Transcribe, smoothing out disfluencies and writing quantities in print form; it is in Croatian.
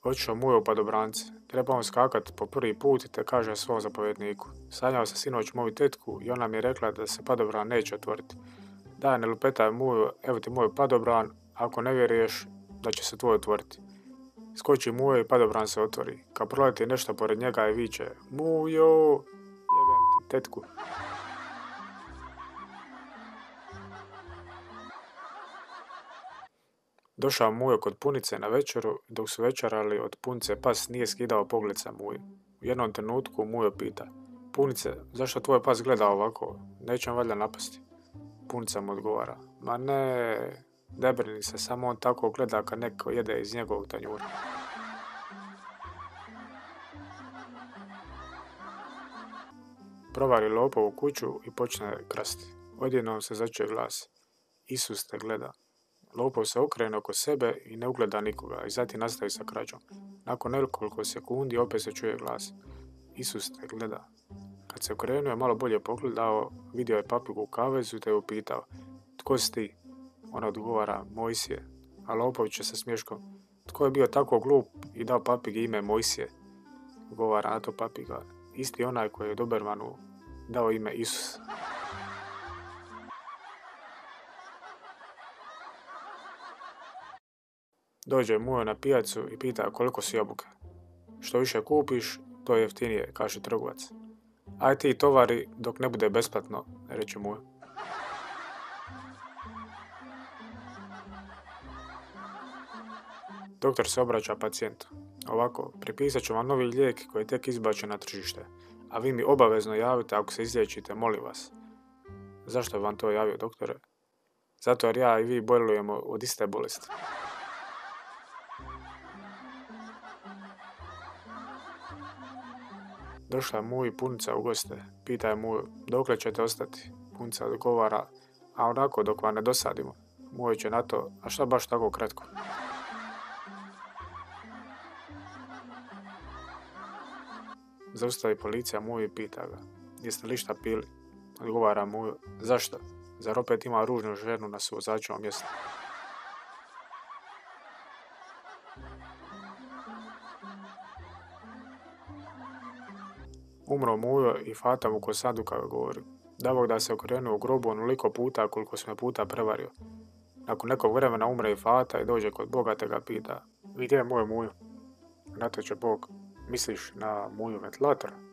Otišao Mujo u padobrance. Trebao on skakat po prvi put te kaže svom zapovjedniku. Sanjao sam sinoć moju tetku i ona mi je rekla da se padobran neće otvoriti. Daj, ne lupetaj Mujo, evo ti moj padobran, ako ne vjeruješ da će se tvoj otvoriti. Skoči Mujo i padobran se otvori. Kad proleti nešto pored njega i viče Mujo, jebem ti tetku. Došao Mujo kod punice na večeru, dok su večerali od punice pas nije skidao pogled sa Muju. U jednom trenutku Mujo pita, Punice, zašto tvoj pas gleda ovako? Neće on valjda napasti? Punica mu odgovara, ma ne, ne brini se, samo on tako gleda kad neko jede iz njegovog tanjura. Provari lopov u kuću i počne krasti. Odjednom se začuje glas, Isus te gleda. Lopov se okrene oko sebe i ne ugleda nikoga i zatim nastavi sa krađom. Nakon nekoliko sekundi opet se čuje glas. Isus te gleda. Kad se okrenuo je malo bolje pogledao, vidio je papigu u kavezu te je upitao. Tko si ti? Ona odgovara, Mojsije. A lopov će sa smješkom. Tko je bio tako glup i dao papigi ime Mojsije? Odgovara na to papiga. Isti onaj koji je Dobermanu dao ime Isus. Dođe Mujo na pijacu i pita koliko su jabuke. Što više kupiš, to je jeftinije, kaže trgovac. Aj ti tovari dok ne bude besplatno, reče Mujo. Doktor se obraća pacijentu. Ovako, pripisat ću vam novi lijek koji je tek izbačen na tržište, a vi mi obavezno javite ako se izliječite, molim vas. Zašto je vam to javio, doktore? Zato jer ja i vi bolujemo od iste bolesti. Došla je Mujo i punica u goste. Pita je Mujo, dokle ćete ostati? Punica odgovara, a onako dok vam ne dosadimo. Mujo će na to, a šta baš tako kratko? Zaustavi policija Mujo i pita ga, jeste li šta pili? Odgovara Mujo, zašto? Zar opet ima ružnu ženu na suvozačevom mjestu? Umro Mujo i Fata mu ko sanduka govori. Da Bog da se okrenuo u grobu onoliko puta koliko se me puta prevario. Nakon nekog vremena umre i Fata i dođe kod Boga te ga pita, gdje je moj Mujo? Na to će Bog, misliš na Muju ventilatora?